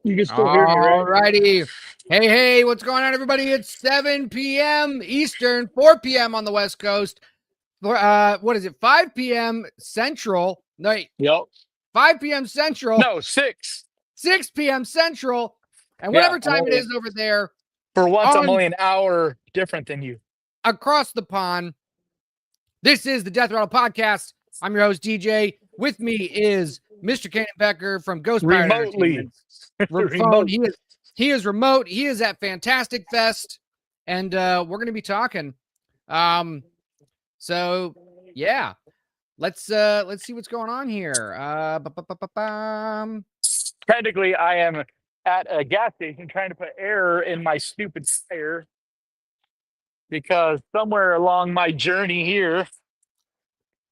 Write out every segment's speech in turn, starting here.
You can still hear me, right? All righty. Hey, what's going on, everybody? It's 7 p.m. Eastern, 4 p.m. on the West Coast. What is it? 5 p.m. Central. No, wait, Yep. 5 p.m. Central, No, 6. 6 p.m. Central, and Yeah. whatever time it is over there For once, I'm on only an hour different than you. across the pond. This is the Death Rattle Podcast. I'm your host, DJ. With me is Mr. Kanan Becker from Ghost Pirate Remotely. Entertainment. Phone. He is remote. He is at Fantastic Fest, and we're going to be talking. So yeah, let's see what's going on here. Technically, I am at a gas station trying to put air in my stupid tire because somewhere along my journey here,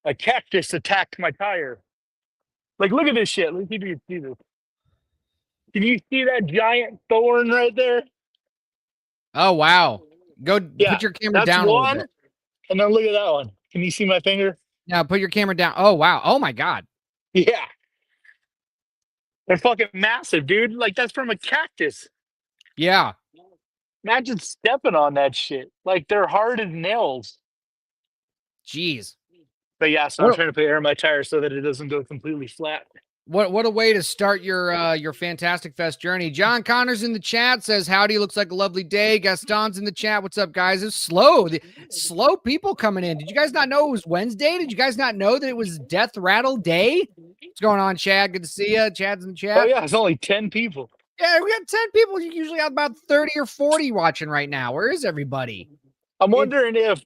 a cactus attacked my tire. Like, look at this shit. Let's see if you can see this. Can you see that giant thorn right there? Oh wow, go Yeah, put your camera that's down a little one. bit. And then look at that one. Can you see my finger? Now put your camera down. Oh wow. Oh my god. Yeah. They're fucking massive, dude. Like, that's from a cactus. Yeah. Imagine stepping on that shit. Like, they're hard as nails. Jeez. But yeah, so I'm trying to put air in my tire so that it doesn't go completely flat. What a way to start your Fantastic Fest journey. John Connors in the chat says, howdy, looks like a lovely day. Gaston's in the chat. What's up, guys? It's slow. Slow people coming in. Did you guys not know it was Wednesday? Did you guys not know that it was Death Rattle Day? What's going on, Chad? Good to see you. Chad's in the chat. Oh, yeah, it's only 10 people. Yeah, we got 10 people. You usually have about 30 or 40 watching right now. Where is everybody? I'm wondering if,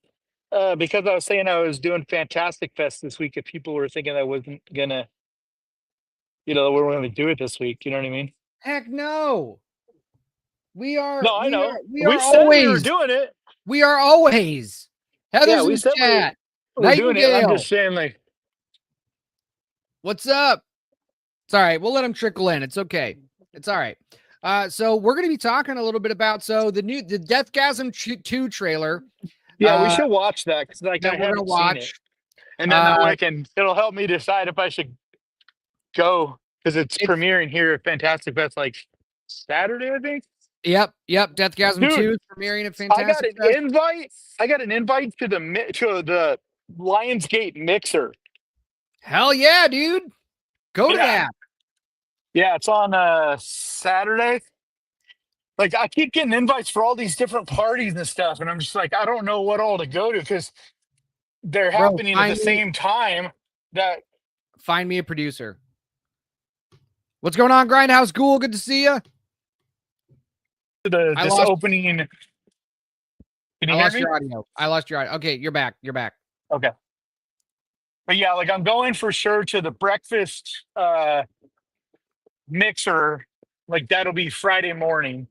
because I was saying I was doing Fantastic Fest this week, if people were thinking I wasn't going to, we were going to do it this week. You know what I mean? Heck no. We are. No, I know. We We are said always. we were doing it. We are always. Heather's Yeah, in we the said chat. we're doing it. I'm Nightingale. just saying, like, What's up? It's all right. We'll let them trickle in. It's okay. It's all right. So we're going to be talking a little bit about the Deathgasm 2 trailer. Yeah, we should watch that because like that I we're haven't gonna seen it, and then that way it'll help me decide if I should go because it's premiering here at Fantastic Fest like Saturday, I think. Yep. Deathgasm 2 is premiering at Fantastic Fest. I got an invite to the Lionsgate mixer. Hell yeah, dude! Go to that. Yeah, it's on Saturday. Like, I keep getting invites for all these different parties and stuff, and I'm just like, I don't know what all to go to because they're happening at the same time. Find me a producer. What's going on, Grindhouse Ghoul? Good to see you. Opening. I lost your audio. Okay, you're back. Okay. But yeah, like I'm going for sure to the breakfast mixer. Like that'll be Friday morning.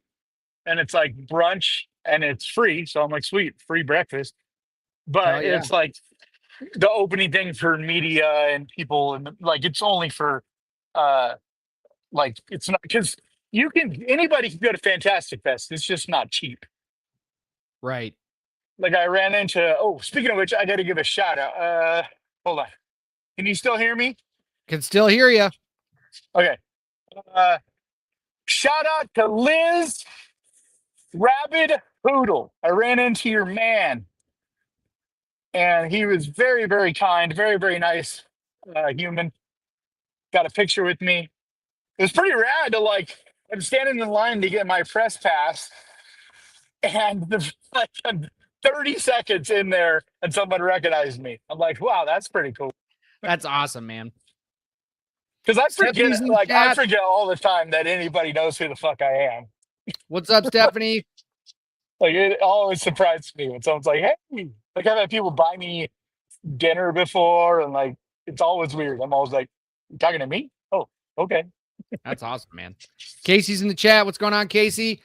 And it's like brunch and it's free. So I'm like, sweet, free breakfast. But it's like the opening thing for media and people. And like, it's only for, like, it's not because anybody can go to Fantastic Fest. It's just not cheap. Right. Like I ran into, speaking of which, I got to give a shout out. Hold on. Can you still hear me? Can still hear you. Okay. Shout out to Liz Rabid Poodle. I ran into your man, and he was very, very kind, very, very nice human. Got a picture with me. It was pretty rad to I'm standing in line to get my press pass, and 30 seconds in there, and someone recognized me. I'm like, wow, that's pretty cool. That's awesome, man. Because I forget all the time that anybody knows who the fuck I am. What's up, Stephanie? Like it always surprises me when someone's like, "Hey," like I've had people buy me dinner before, and like it's always weird. I'm always like, "You talking to me? Oh, okay." That's awesome, man. Casey's in the chat. What's going on, Casey?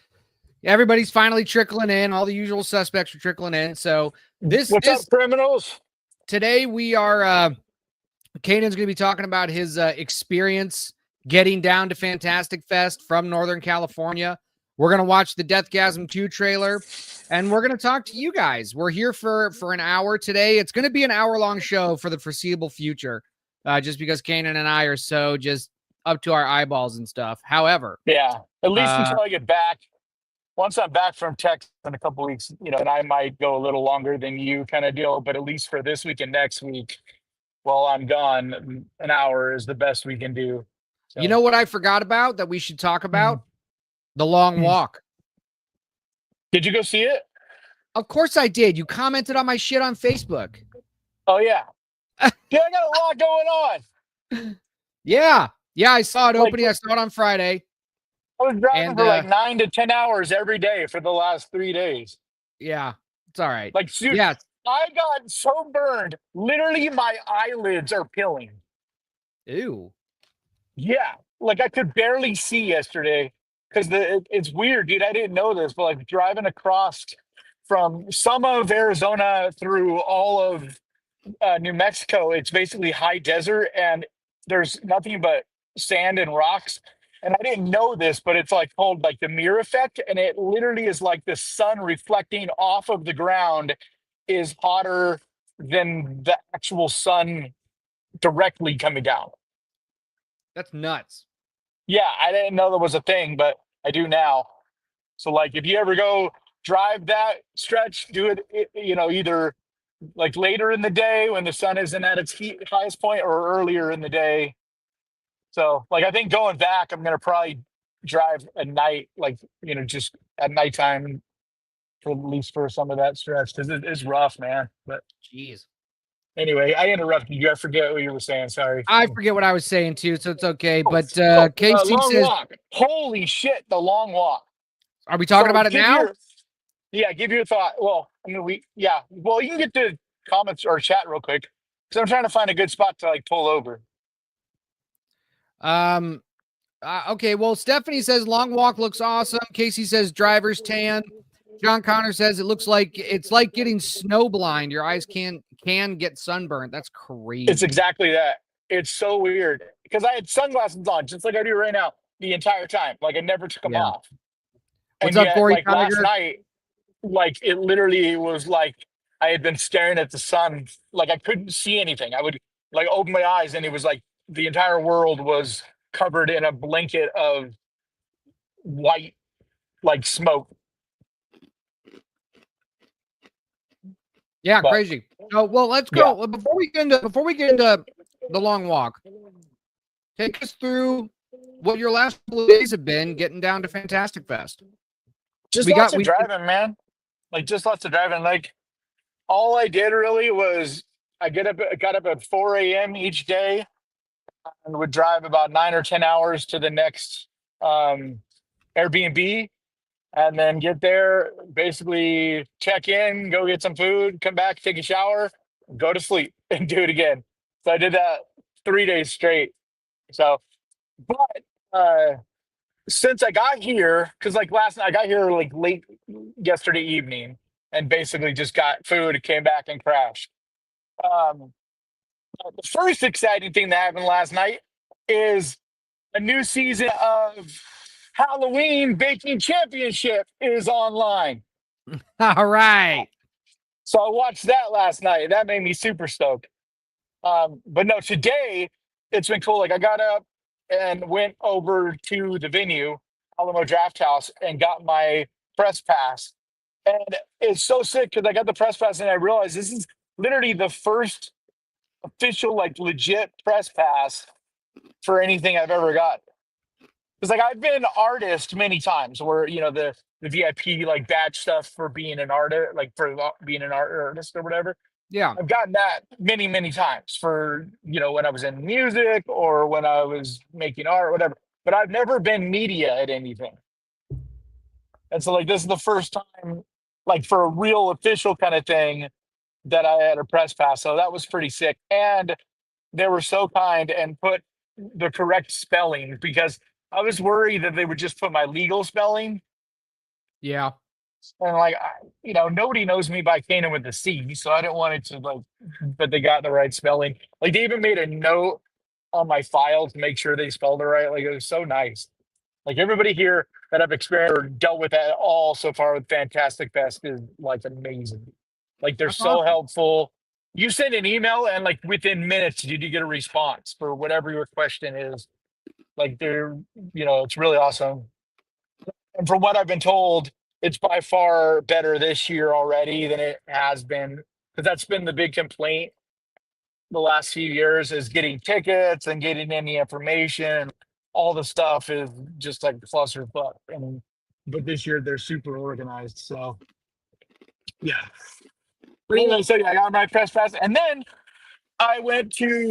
Everybody's finally trickling in. All the usual suspects are trickling in. So what's up, criminals? Today we are. Kanan's going to be talking about his experience getting down to Fantastic Fest from Northern California. We're going to watch the Deathgasm 2 trailer, and we're going to talk to you guys. We're here for an hour today. It's going to be an hour-long show for the foreseeable future, just because Kanan and I are so just up to our eyeballs and stuff. However, Yeah, at least uh, until I get back. Once I'm back from Texas in a couple weeks, and I might go a little longer than you kind of deal. But at least for this week and next week, while I'm gone, an hour is the best we can do. you So, know what I forgot about that we should talk Mhm. about? The long Mhm. walk. Did you go see it? Of course I did. You commented on my shit on Facebook. Oh yeah, yeah. I got a lot going on. Yeah. Yeah, I saw it Like opening. I saw it on Friday. I was driving And for like 9 to 10 hours every day for the last 3 days. yeah, it's all right. Like, dude, Yeah. I got so burned. Literally, my eyelids are peeling. Ew. Yeah, like I could barely see yesterday because it's weird, dude. I didn't know this, but like driving across from some of Arizona through all of New Mexico, it's basically high desert and there's nothing but sand and rocks. And I didn't know this, but it's like called like the mirror effect, and it literally is like the sun reflecting off of the ground is hotter than the actual sun directly coming down. That's nuts. Yeah, I didn't know that was a thing, but I do now. So like if you ever go drive that stretch, do it either like later in the day when the sun isn't at its highest point or earlier in the day. So like I think going back I'm going to probably drive at night, like just at nighttime for at least for some of that stretch cuz it is rough, man. But Jeez. anyway, I interrupted you. I forget what you were saying. Sorry. I forget what I was saying too, so it's okay. Oh, But Casey long says, walk. Holy shit, the long walk. are we talking So about it now? give your thought. Well, I mean, yeah. Well, you can get to comments or chat real quick because I'm trying to find a good spot to like pull over. Um okay, well, Stephanie says long walk looks awesome. Casey says driver's tan. John Connor says it looks like it's like getting snow blind. Your eyes can get sunburned. That's It's crazy. exactly that. It's so weird because I had sunglasses on just like I do right now the entire time. Like I never took them Yeah. off. What's And up, yet, Corey like last Tiger? night, like it literally was like I had been staring at the sun. Like I couldn't see anything. I would like open my eyes and it was like the entire world was covered in a blanket of white like smoke. Yeah, But crazy. Oh, well, let's yeah, go. Before we get into the long walk, take us through what your last couple of days have been getting down to Fantastic Fest. just We lots got of we driving, man. Like just lots of driving. Like all I did really was got up at 4 a.m. each day and would drive about 9 or 10 hours to the next um, Airbnb and then get there, basically check in, go get some food, come back, take a shower, go to sleep, and do it again. So I did that 3 days straight. So, but since I got here, because like last night I got here like late yesterday evening, and basically just got food, came back and crashed. Um, the first exciting thing that happened last night is a new season of Halloween Baking Championship is online. all right. So I watched that last night. That made me super stoked. But no, today it's been cool. Like I got up and went over to the venue, Alamo Draft House, and got my press pass. And it's so sick because I got the press pass and I realized this is literally the first official, like legit press pass for anything I've ever got. Because like I've been an artist many times where the VIP like badge stuff for being an artist, like for being an artist or whatever. Yeah. I've gotten that many, many times for, when I was in music or when I was making art or whatever. But I've never been media at anything. And so like this is the first time like for a real official kind of thing that I had a press pass. So that was pretty sick. And they were so kind and put the correct spelling because I was worried that they would just put my legal spelling. Yeah. And like, nobody knows me by Canaan with the C, so I didn't want it to like, but they got the right spelling. Like they even made a note on my file to make sure they spelled it right. Like it was so nice. Like everybody here that I've experienced or dealt with at all so far with Fantastic Fest is like amazing. Like they're That's so awesome. helpful. You send an email and like within minutes, did you get a response for whatever your question is? Like they're, it's really awesome. And from what I've been told, it's by far better this year already than it has been. Because that's been the big complaint the last few years is getting tickets and getting any information. All the stuff is just like clusterfuck. And but this year they're super organized. So yeah. But anyway, so yeah, I got my press pass, and then I went yeah,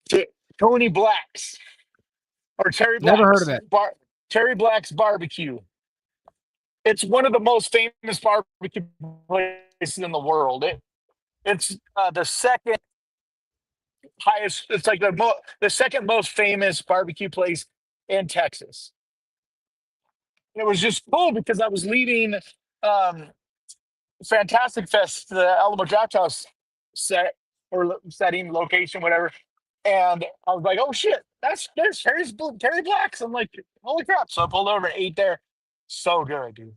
to Tony Black's or Never heard of it. Terry Black's barbecue. It's one of the most famous barbecue places in the world. It's the second highest. It's like the second most famous barbecue place in Texas. It was just cool because I was leaving um, Fantastic Fest, the Alamo Draft House set or setting location, whatever. And I was like, "Oh shit, there's Terry Black's." I'm like, "Holy crap!" So I pulled over and ate there. So good, dude.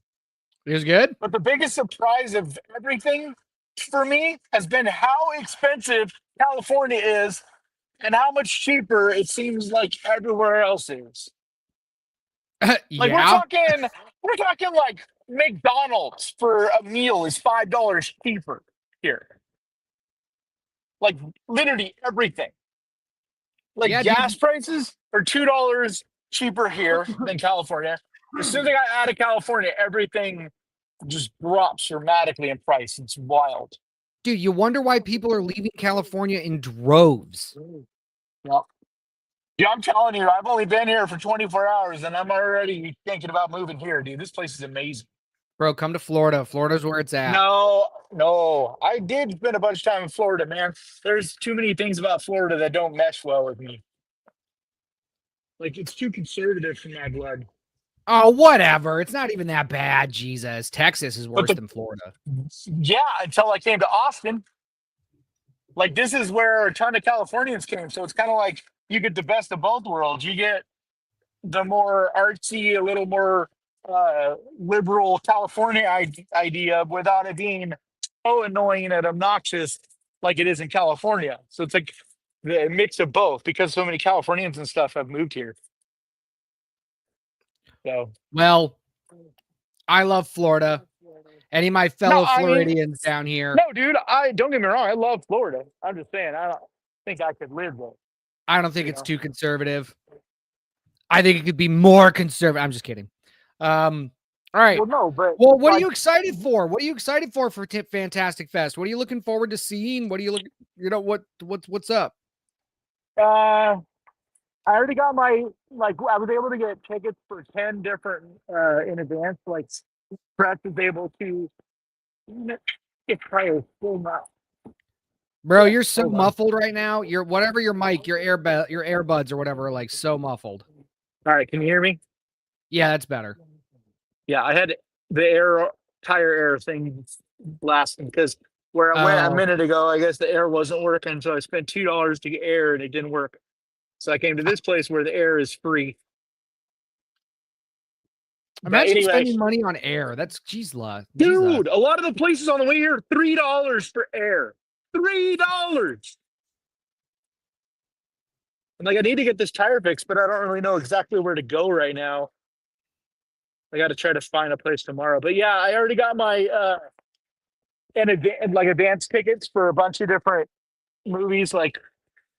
It was good. But the biggest surprise of everything for me has been how expensive California is and how much cheaper it seems like everywhere else is. Like Yeah. we're talking like McDonald's for a meal is $5 cheaper here. Like literally everything. Like Yeah, gas dude. prices are $2 cheaper here than California. As soon as I got out of California, everything just drops dramatically in price. It's wild. Dude, you wonder why people are leaving California in droves. Yeah. Yeah, I'm telling you, I've only been here for 24 hours and I'm already thinking about moving here, dude. This place is amazing. Bro, come to Florida. Florida's where it's at. No, no. I did spend a bunch of time in Florida, man. There's too many things about Florida that don't mesh well with me. Like it's too conservative for my blood. Oh, whatever. It's not even that bad. Jesus. Texas is But worse than Florida. yeah, until I came to Austin. Like this is where a ton of Californians came. So it's kind of like you get the best of both worlds. You get the more artsy, a little more liberal California idea without it being so annoying and obnoxious like it is in California. So it's like the mix of both because so many Californians and stuff have moved here. So Well, I love Florida. Any of my no, fellow I mean, Floridians down here, no, dude. I don't get me wrong. I love Florida. I'm just saying, I don't think I could live there. I don't think You it's know, too conservative. I think it could be more conservative. I'm just kidding. All right. well, no, but Well, what are like, you excited for? What are you excited for Fantastic Fest? What are you looking forward to seeing? What are you looking? What's up? I already got my like. I was able to get tickets for 10 different in advance. Like, press is able to. It's probably still not. Bro, you're so Hold on. muffled right now. Your whatever your mic, your earbuds or whatever, are like so muffled. All right, can you hear me? Yeah, that's better. Yeah, I had the air tire air thing lasting because where I went a Oh, minute ago, I guess the air wasn't working, so I spent $2 to get air and it didn't work. So I came to this place where the air is free. But imagine anyway, spending money on air. That's Jesus. dude, a lot of the places on the way here, $3 for air. $3. I'm like, I need to get this tire fixed, but I don't really know exactly where to go right now. I got to try to find a place tomorrow. But yeah, I already got my advanced tickets for a bunch of different movies. Like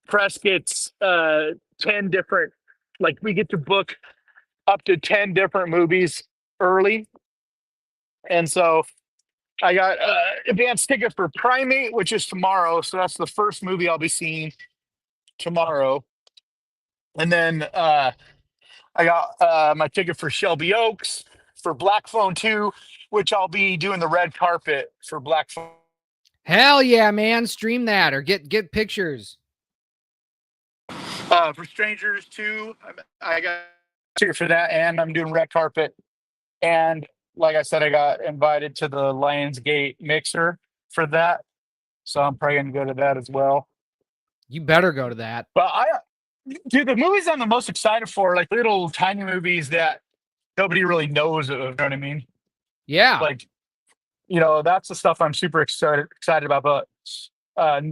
Press gets 10 different. Like we get to book up to 10 different movies early, and so I got advanced ticket for Primate, which is tomorrow. So that's the first movie I'll be seeing tomorrow. And then I got my ticket for Shelby Oaks, for Black Phone 2, which I'll be doing the red carpet for Black Phone. Hell yeah, man. Stream that or get pictures. For Strangers 2, I got a ticket for that, and I'm doing red carpet. And like I said, I got invited to the Lionsgate mixer for that. So I'm probably going to go to that as well. You better go to that. But dude, the movies I'm the most excited for, like little tiny movies that nobody really knows of, you know what I mean? Yeah. Like that's the stuff I'm super excited about. But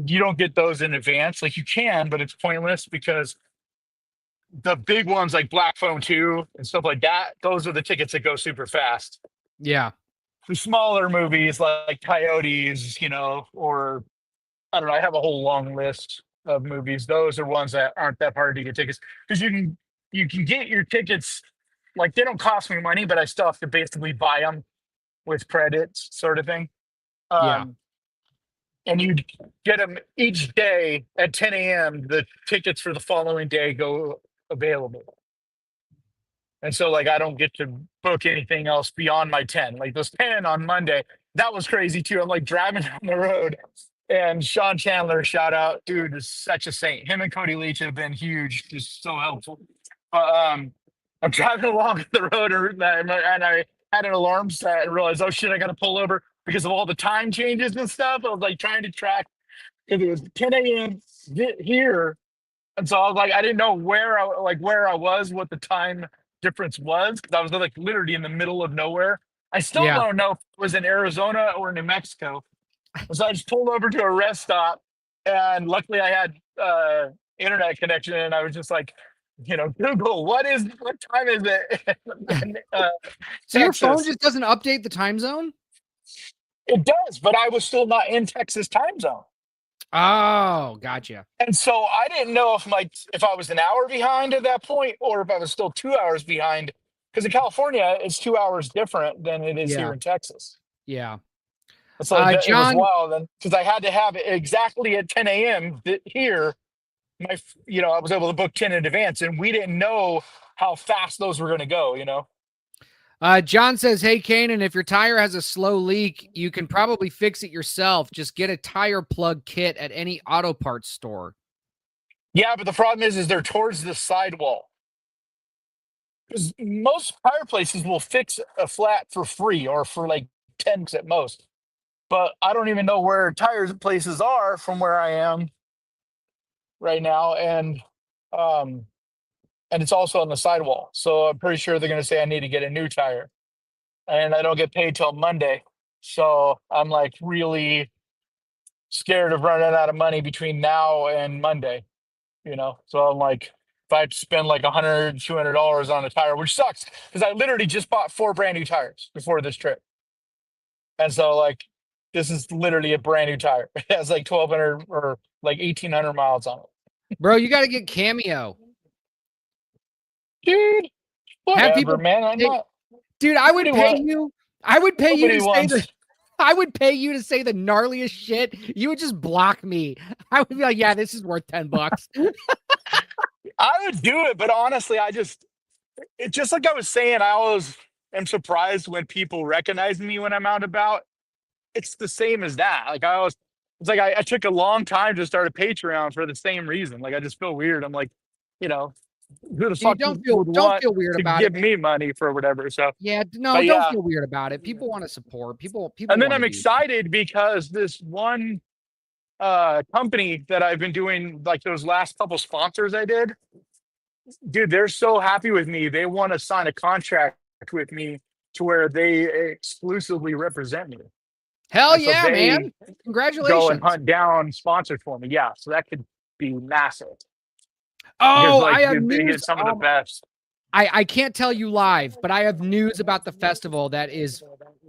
you don't get those in advance. Like you can, but it's pointless because the big ones like Black Phone 2 and stuff like that, those are the tickets that go super fast. Yeah. The smaller movies like Coyotes, or I don't know, I have a whole long list of movies. Those are ones that aren't that hard to get tickets because you can get your tickets, like they don't cost me money, but I still have to basically buy them with credits, sort of thing. Yeah. Um, and you get them each day at 10 a.m. The tickets for the following day go available. And so, like, I don't get to book anything else beyond my 10. Like, those 10 on Monday, that was crazy too. I'm like driving down the road, and Sean Chandler, shout out, dude, is such a saint. Him and Cody Leach have been huge, just so helpful. But I'm driving along the road, and I had an alarm set and realized, oh shit, I got to pull over because of all the time changes and stuff. I was like trying to track because it was 10 a.m. here, and so I was like, I didn't know where I was, what the time difference was, because I was like literally in the middle of nowhere. I still Yeah. don't know if it was in Arizona or New Mexico. So I just pulled over to a rest stop, and luckily I had internet connection, and I was just like, Google, what time is it in So your phone Texas? just doesn't update the time zone? It does, but I was still not in Texas time zone. Oh, gotcha. And so I didn't know if I was an hour behind at that point or if I was still 2 hours behind. Because in California, it's 2 hours different than it is here Yeah. in Texas. Yeah. It's like it was John, wild, and because I had to have it exactly at 10 a.m. Here, I was able to book 10 in advance, and we didn't know how fast those were going to go. John says, hey, Kanan, if your tire has a slow leak, you can probably fix it yourself. Just get a tire plug kit at any auto parts store. Yeah, but the problem is they're towards the sidewall. Because most tire places will fix a flat for free or for like 10 at most. But I don't even know where tires places are from where I am right now, um, and it's also on the sidewall. So I'm pretty sure they're going to say I need to get a new tire, and I don't get paid till Monday. So I'm like really scared of running out of money between now and Monday. So I'm like, if I have to spend like $100, $200 on a tire, which sucks because I literally just bought 4 brand new tires before this trip, and so like this is literally a brand new tire. It has like 1,200 or like 1,800 miles on it. Bro, you got to get Cameo. Dude, Have whatever, people man. I'm take, not. dude, Nobody want. I would pay you Nobody to say wants. I would pay you to say the gnarliest shit. You would just block me. I would be like, yeah, this is worth $10. I would do it, but honestly, it's just like I was saying. I always am surprised when people recognize me when I'm out about. It's the same as that. Like it's like I took a long time to start a Patreon for the same reason. Like I just feel weird. I'm like, you know, who the Dude, fuck would don't want feel weird to about it, give man. me money for whatever? So, Yeah, no, but don't yeah, feel weird about it. People want to support. People and then want I'm to do. excited because this one company that I've been doing like those last couple sponsors I did, dude, they're so happy with me. They want to sign a contract with me to where they exclusively represent me. Hell And so yeah, man. they go and Congratulations. hunt down sponsors for me. Yeah. So that could be massive because Oh, I like have they news. get some of the best. I can't tell you live, but I have news about the festival that is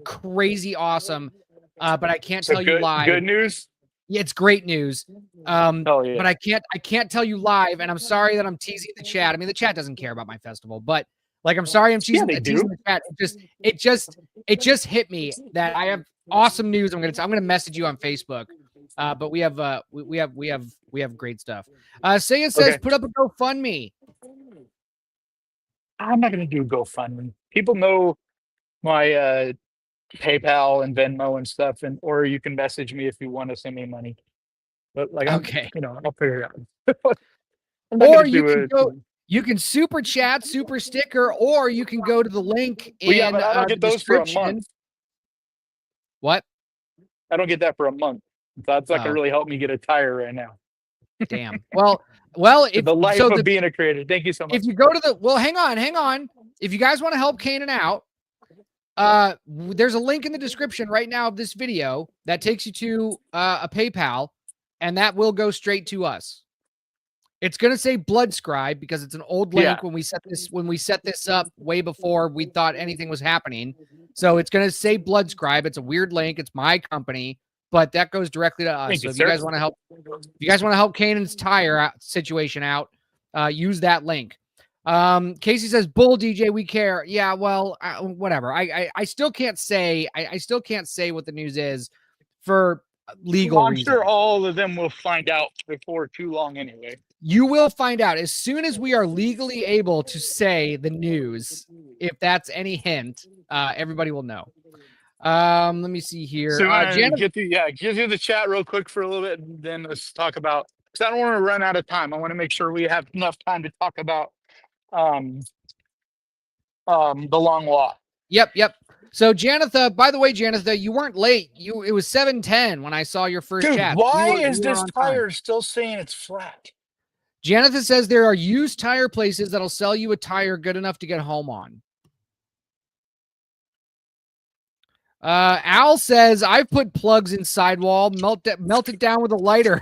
crazy awesome. But I can't So tell you live. good news. Yeah, it's great news. Oh yeah. But I can't tell you live, and I'm sorry that I'm teasing the chat. I mean, the chat doesn't care about my festival, but like I'm sorry I'm Yeah, teasing they teasing do. the chat. It just hit me that I have awesome news. I'm gonna message you on Facebook. But we have great stuff. Say it says Okay. put up a GoFundMe. I'm not gonna do GoFundMe. People know my PayPal and Venmo and stuff, and or you can message me if you want to send me money. But like Okay. I'll figure it out. I'm not Or gonna you do can it. go, you can super chat, super sticker, or you can go to the link Well, yeah, in but I don't the get those for a description. month. What? I don't get that for a month. That's not gonna Oh, really help me get a tire right now. damn. If The life so, of being a creator. Thank you so if much. you go to hang on. If you guys want to help Kanan out, There's a link in the description right now of this video that takes you to a PayPal, and that will go straight to us. It's going to say Blood Scribe because it's an old link when we set this up way before we thought anything was happening. So it's going to say Blood Scribe. It's a weird link. It's my company, but that goes directly to us. Thank so you, if sir. you guys want to help Kanan's tire situation out, use that link. Casey says, "Bull DJ, we care." Yeah, well, whatever. I still can't say. I still can't say what the news is for legal Well, I'm reasons. sure all of them will find out before too long anyway. You will find out as soon as we are legally able to say the news. If that's any hint, everybody will know. Let me see here. So Janet, get through the chat real quick for a little bit, and then let's talk about, because I don't want to run out of time. I want to make sure we have enough time to talk about the long walk. Yep. So Janetha, by the way, Janetha, you weren't late. It was 7:10 when I saw your first Dude, chat. why You is were this on time. tire still saying it's flat? Janetha says there are used tire places that'll sell you a tire good enough to get home on. Al says I've put plugs in sidewall, melt it down with a lighter.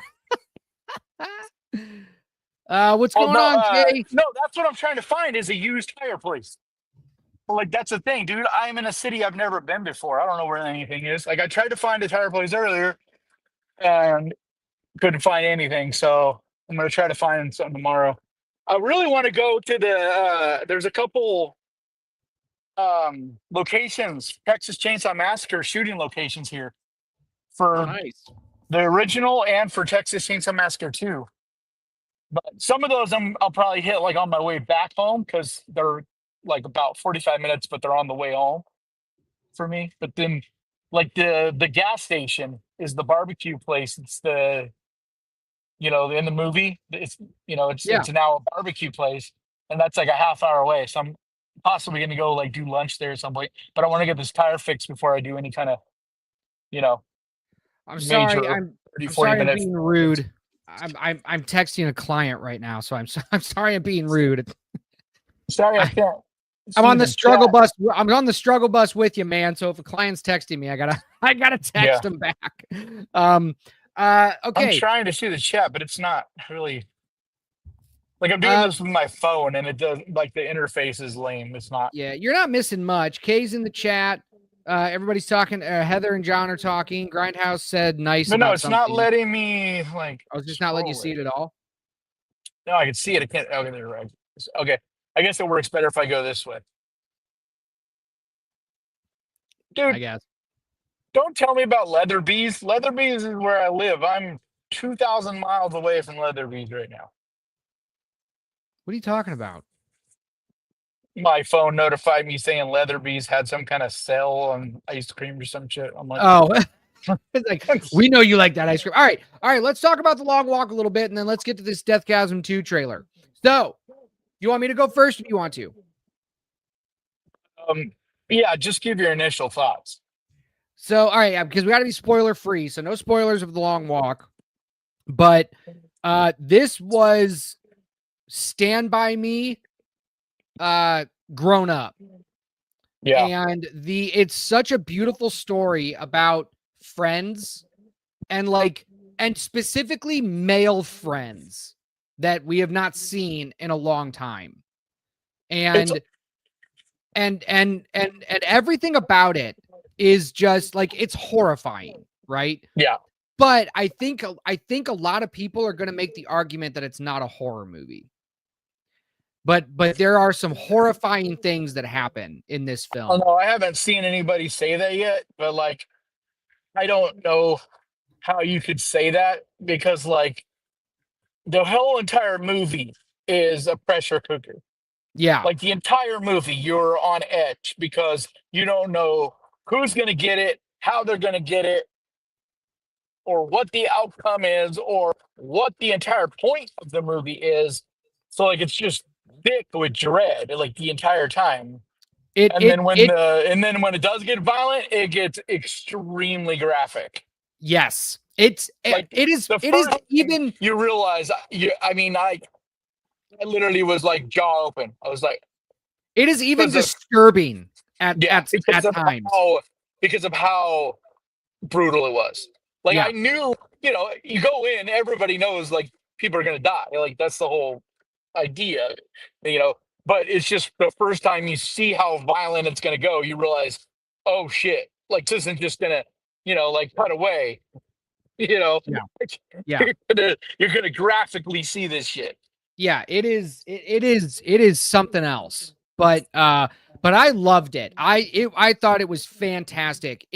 What's going on, Jay? No, that's what I'm trying to find is a used tire place. Well, like, that's the thing, dude. I'm in a city I've never been before. I don't know where anything is. Like, I tried to find a tire place earlier and couldn't find anything. So I'm going to try to find something tomorrow. I really want to go to there's a couple locations, Texas Chainsaw Massacre shooting locations here for Nice. the original and for Texas Chainsaw Massacre 2. But some of those I'll probably hit like on my way back home because they're like about 45 minutes, but they're on the way home for me. But then like the gas station is the barbecue place. It's the, in the movie, it's now a barbecue place, and that's like a half hour away. So I'm possibly going to go like do lunch there at some point, but I want to get this tire fixed before I do any kind of, I'm sorry. I'm 30, sorry 40 I'm minutes. being rude. I'm texting a client right now, so I'm sorry I'm being rude. Sorry, I can't. I'm on the struggle bus. I'm on the struggle bus with you, man. So if a client's texting me, I gotta text him back. Okay. I'm trying to see the chat, but it's not really. Like, I'm doing this with my phone, and it does, like, the interface is lame. It's not. Yeah, you're not missing much. Kay's in the chat. Everybody's talking. Heather and John are talking. Grindhouse said nice. But no, it's something. not letting me, like. I was just not letting you see it at all. No, I can see it. I can't. Okay, they're right. Okay. I guess it works better if I go this way. Dude, I guess. Don't tell me about Leatherby's. Leatherby's is where I live. I'm 2,000 miles away from Leatherby's right now. What are you talking about? My phone notified me saying Leatherby's had some kind of sale on ice cream or some shit. I'm like, oh, it's like, we know you like that ice cream. All right. Let's talk about the long walk a little bit, and then let's get to this Deathgasm 2 trailer. So, you want me to go first, or do you want to? Yeah, just give your initial thoughts. So, all right, because we got to be spoiler free, so no spoilers of the long walk. But this was Stand By Me grown up. Yeah. And it's such a beautiful story about friends and specifically male friends that we have not seen in a long time. And everything about it is just like, it's horrifying, right? Yeah. But I think a lot of people are going to make the argument that it's not a horror movie. But there are some horrifying things that happen in this film. Oh, no, I haven't seen anybody say that yet, but like, I don't know how you could say that, because like the whole entire movie is a pressure cooker. Yeah. Like the entire movie, you're on edge because you don't know who's going to get it, how they're going to get it, or what the outcome is, or what the entire point of the movie is. So like, it's just thick with dread like the entire time. And then when it does get violent, it gets extremely graphic. Yes. It is even, you realize I literally was like jaw open. I was like, it is even disturbing Yeah, at times. because of how brutal it was. Like Yeah. I knew, you go in, everybody knows like people are gonna die. Like that's the whole idea, you know. But it's just the first time you see how violent it's gonna go, you realize, oh shit, like this isn't just gonna, like cut away. You know, Yeah. like, Yeah. you're gonna graphically see this shit. Yeah, it is something else. But I loved it. I thought it was fantastic.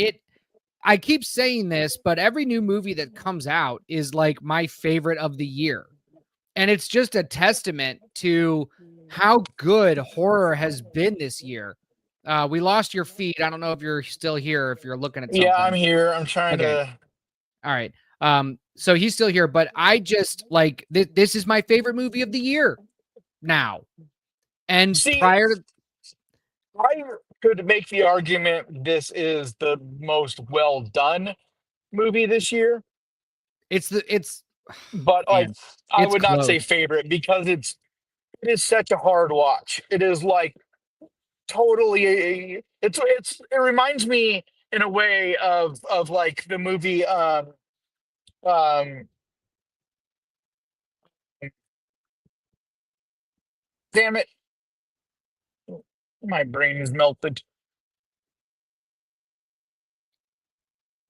I keep saying this, but every new movie that comes out is like my favorite of the year. And it's just a testament to how good horror has been this year. We lost your feed. I don't know if you're still here, if you're looking at Yeah, I'm something. here. I'm trying Okay. to All right. So he's still here, but I just like this is my favorite movie of the year now. And see. prior to I could make the argument this is the most well done movie this year, it's but like man, I it's would not close. say favorite because it is such a hard watch. It is like totally it reminds me in a way of like the movie um damn it, my brain is melted.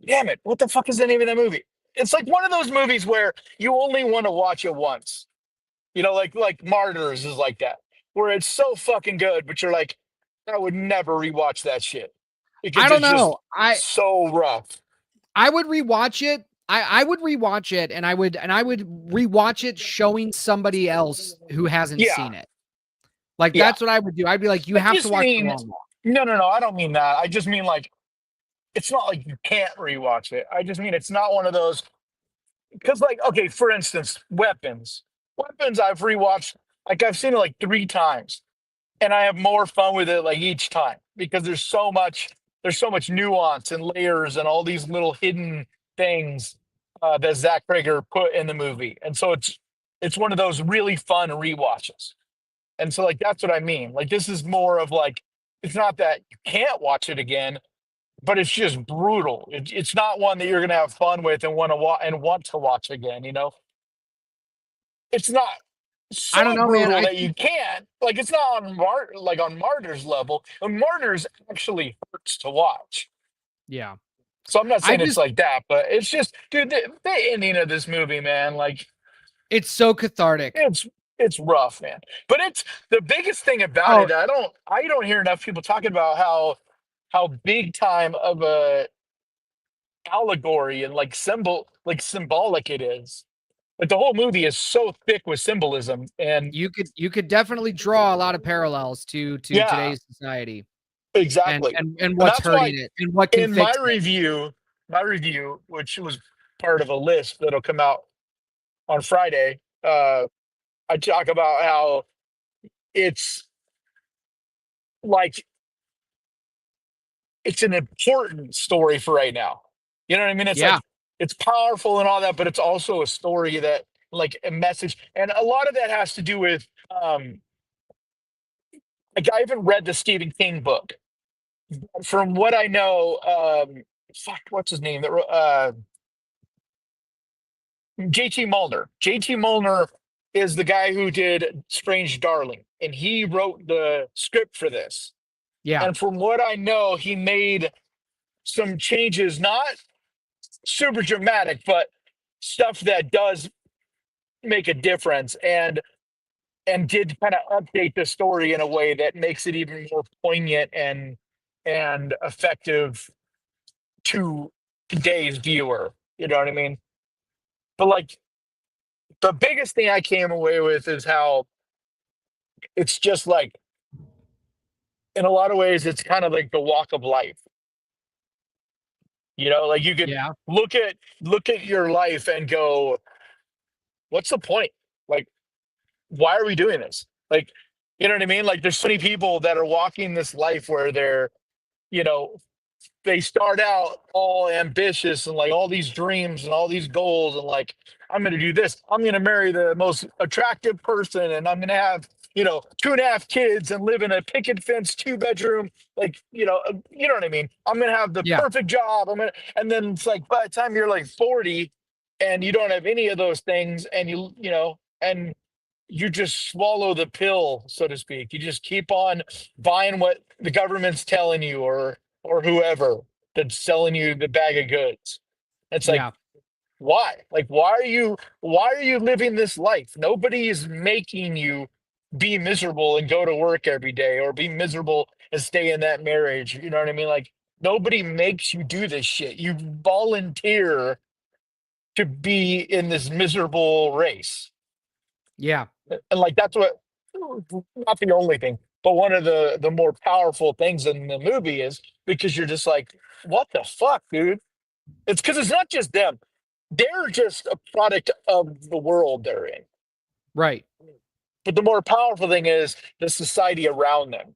Damn it, what the fuck is the name of that movie? It's like one of those movies where you only want to watch it once. Like Martyrs is like that, where it's so fucking good, but you're like, I would never rewatch that shit I because don't it's know. just so rough. I would rewatch it. I would rewatch it and I would rewatch it showing somebody else who hasn't Yeah, seen it. Like yeah. that's what I would do. I'd be like, you I have to just watch the mean, long one. no, no, no. I don't mean that. I just mean like it's not like you can't rewatch it. I just mean it's not one of those because, like, okay, for instance, Weapons. Weapons, I've rewatched. Like I've seen it like 3 times, and I have more fun with it like each time because there's so much nuance and layers and all these little hidden things that Zach Krager put in the movie, and so it's one of those really fun rewatches. And so like that's what I mean. Like this is more of like it's not that you can't watch it again, but it's just brutal. It's not one that you're gonna have fun with and want to watch again. It's not I don't so know, man. brutal I that think you can't. Like it's not on Martyrs level. And Martyrs actually hurts to watch. yeah. So I'm not I saying it's just like that, but it's just, dude, the ending of this movie, man, like it's so cathartic. it's rough, man. But it's the biggest thing about Oh, it. I don't hear enough people talking about how big time of a allegory and like symbolic it is. Like the whole movie is so thick with symbolism, and you could definitely draw a lot of parallels to yeah, today's society exactly. and And what's that's why hurting it and what can in my fix it. review, which was part of a list that'll come out on Friday, I talk about how it's like it's an important story for right now. You know what I mean? It's Yeah. like it's powerful and all that, but it's also a story that like a message, and a lot of that has to do with like I haven't read the Stephen King book. From what I know, fuck, what's his name? JT Mulner. JT Mulner is the guy who did Strange Darling, and he wrote the script for this. Yeah. And from what I know, he made some changes, not super dramatic, but stuff that does make a difference, and did kind of update the story in a way that makes it even more poignant and effective to today's viewer. You know what I mean? But like the biggest thing I came away with is how it's just like in a lot of ways it's kind of like the walk of life. Like you could Yeah. look at your life and go, what's the point? Like, why are we doing this? Like, you know what I mean? Like there's so many people that are walking this life where you know, they start out all ambitious and like all these dreams and all these goals and like I'm going to do this. I'm going to marry the most attractive person, and I'm going to have, 2.5 kids and live in a picket fence 2 bedroom. Like, you know what I mean? I'm going to have the Yeah. perfect job. And then it's like by the time you're like 40 and you don't have any of those things, and and you just swallow the pill, so to speak. You just keep on buying what the government's telling you, or whoever that's selling you the bag of goods. It's like, Yeah. why? Like, why are you living this life? Nobody is making you be miserable and go to work every day, or be miserable and stay in that marriage. You know what I mean? Like, nobody makes you do this shit. You volunteer to be in this miserable race. Yeah. And like, that's what, not the only thing, but one of the more powerful things in the movie is because you're just like, what the fuck, dude? It's because it's not just them. They're just a product of the world they're in. Right. But the more powerful thing is the society around them.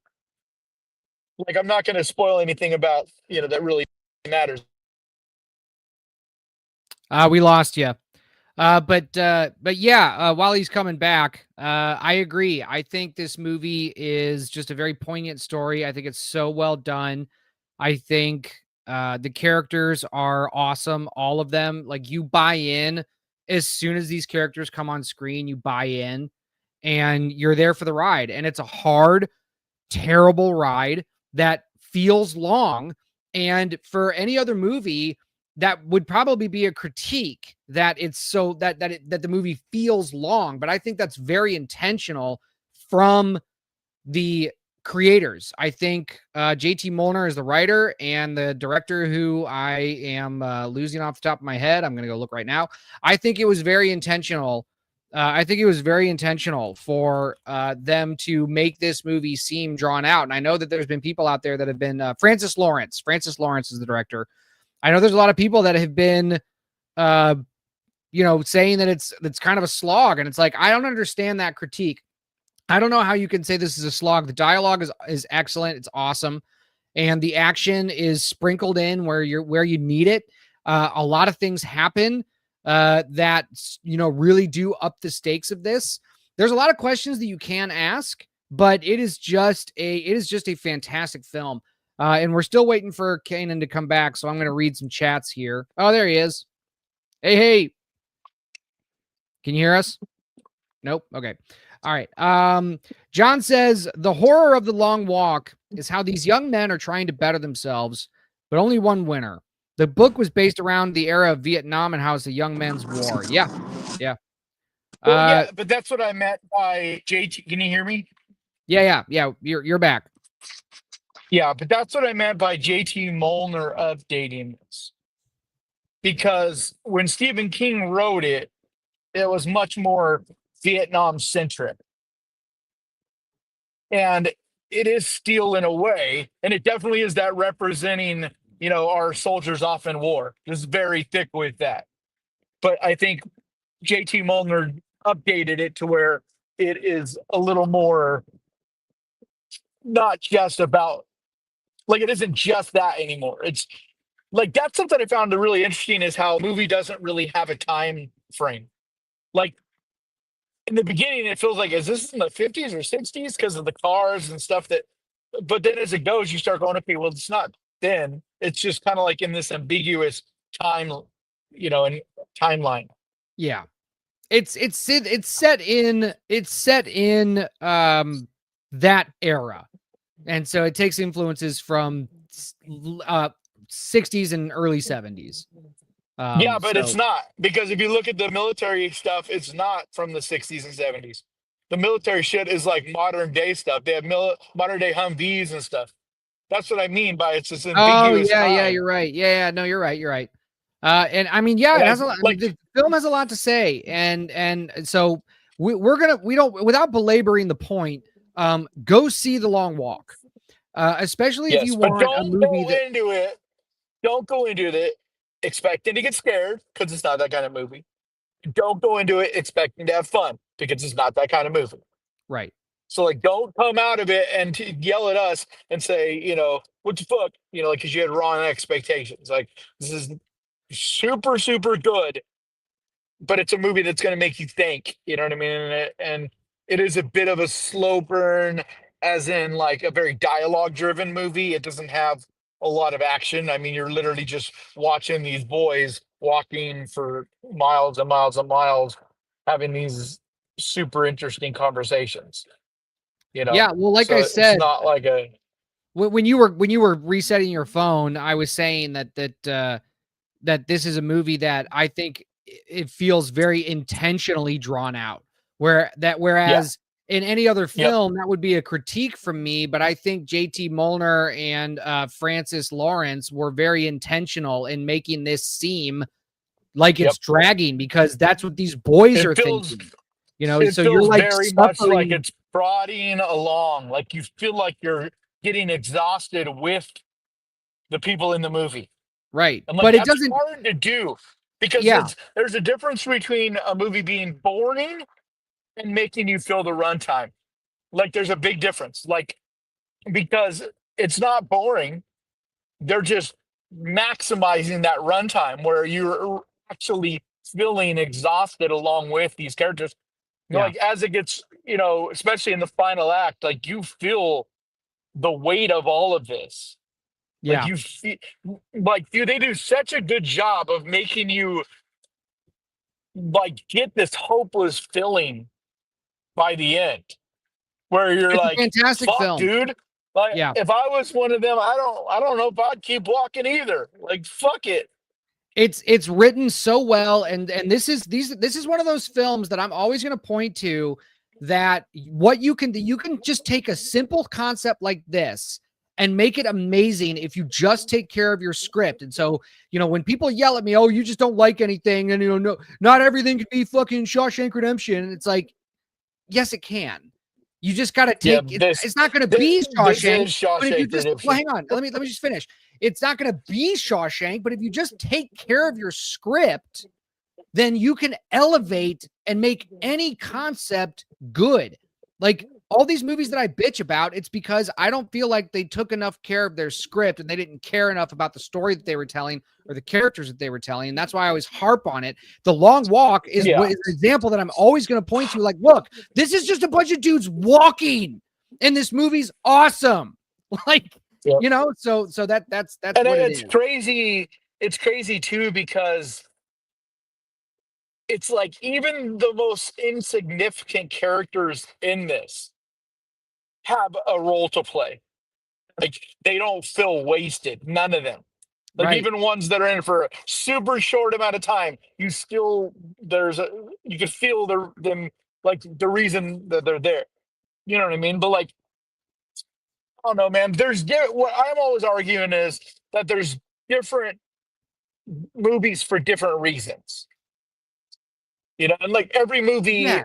Like, I'm not going to spoil anything about, that really matters. We lost you. But yeah, while he's coming back, I agree. I think this movie is just a very poignant story. I think it's so well done. I think the characters are awesome, all of them. Like, you buy in as soon as these characters come on screen, you buy in and you're there for the ride. And it's a hard, terrible ride that feels long. And for any other movie, that would probably be a critique that it's so that the movie feels long. But I think that's very intentional from the creators. I think JT Molnar is the writer, and the director, who I am losing off the top of my head. I'm going to go look right now. I think it was very intentional. I think it was very intentional for them to make this movie seem drawn out. And I know that there's been people out there that have been Francis Lawrence. Francis Lawrence is the director. I know there's a lot of people that have been uh, saying that it's kind of a slog. And it's like, I don't understand that critique. I don't know how you can say this is a slog. The dialogue is excellent. It's awesome. And the action is sprinkled in where you need it. A lot of things happen that really do up the stakes of this. There's a lot of questions that you can ask, but it is just a fantastic film. And we're still waiting for Kanan to come back, so I'm going to read some chats here. Oh, there he is. Hey, can you hear us? Nope. Okay. All right. John says the horror of The Long Walk is how these young men are trying to better themselves, but only one winner. The book was based around the era of Vietnam and how it's a young men's war. Yeah. Yeah. Well, yeah, but that's what I meant by JT. Can you hear me? Yeah. You're back. Yeah, but that's what I meant by JT Molnar updating this. Because when Stephen King wrote it, it was much more Vietnam centric. And it is steel in a way, and it definitely is that representing, our soldiers off in war. It's very thick with that. But I think JT Molnar updated it to where it is a little more, not just about, like, it isn't just that anymore. It's like, that's something I found really interesting, is how a movie doesn't really have a time frame. Like, in the beginning, it feels like, is this in the 50s or 60s because of the cars and stuff but then as it goes, you start going, okay, well, it's not then. It's just kind of like in this ambiguous time, and timeline. Yeah. It's set in that era. And so it takes influences from 60s and early 70s. Yeah, but it's not, because if you look at the military stuff, it's not from the 60s and 70s. The military shit is like modern day stuff. They have modern day Humvees and stuff. That's what I mean by it's this Oh ambiguous yeah, time. you're right. Yeah, no, you're right. And I mean, yeah, And it I has a lot. I mean, like, the film has a lot to say, and so we don't, without belaboring the point. Go see The Long Walk, especially if yes, you but want a movie that. don't go into it expecting to get scared, because it's not that kind of movie. Don't go into it expecting to have fun, because it's not that kind of movie. Right. So, like, don't come out of it and yell at us and say, what the fuck, like, because you had wrong expectations. Like, this is super, super good, but it's a movie that's going to make you think. You know what I mean? And it is a bit of a slow burn, as in like a very dialogue driven movie. It doesn't have a lot of action. I mean, you're literally just watching these boys walking for miles and miles and miles, having these super interesting conversations. You know, Yeah, well, like I so it's said, not like a when you were resetting your phone, I was saying that this is a movie that I think it feels very intentionally drawn out. yeah, Whereas in any other yep, film, that would be a critique from me. But I think J.T. Molnar and Francis Lawrence were very intentional in making this seem like yep. it's dragging because that's what these boys It are feels thinking. You know, it so you're feels like very much like suffering, it's prodding along. Like you feel like you're getting exhausted with the people in the movie. right? And like But it that's doesn't. hard to do because Yeah, there's a difference between a movie being boring and making you feel the runtime. Like there's a big difference. Like because it's not boring, they're just maximizing that runtime where you're actually feeling exhausted along with these characters. You know, yeah, like as it gets, especially in the final act, like you feel the weight of all of this. Like yeah. you feel like dude, they do such a good job of making you like get this hopeless feeling by the end where you're It's a like, fantastic fuck, film. dude. Like Yeah. if I was one of them, I don't know if I'd keep walking either. Like fuck it. It's written so well, and this is one of those films that I'm always going to point to, that what you can just take a simple concept like this and make it amazing if you just take care of your script. And so, when people yell at me, "Oh, you just don't like anything," and no, not everything can be fucking Shawshank Redemption. It's like, yes, it can. You just got to Yeah, take it. It's not going to be this Shawshank, is but if you Shawshank just, well, Redemption. hang on, let me just finish. It's not going to be Shawshank, but if you just take care of your script, then you can elevate and make any concept good. Like all these movies that I bitch about, it's because I don't feel like they took enough care of their script and they didn't care enough about the story that they were telling or the characters that they were telling. And that's why I always harp on it. The Long Walk is Yeah. what is an example that I'm always going to point to. Like, look, this is just a bunch of dudes walking, and this movie's awesome. Like, Yep. so that's And what it it's is. crazy. It's crazy too because it's like even the most insignificant characters in this have a role to play. Like they don't feel wasted. None of them. Like Right. even ones that are in for a super short amount of time, you still you can feel them like the reason that they're there. You know what I mean? But like I don't know, man. What I'm always arguing is that there's different movies for different reasons. And like every movie Yes.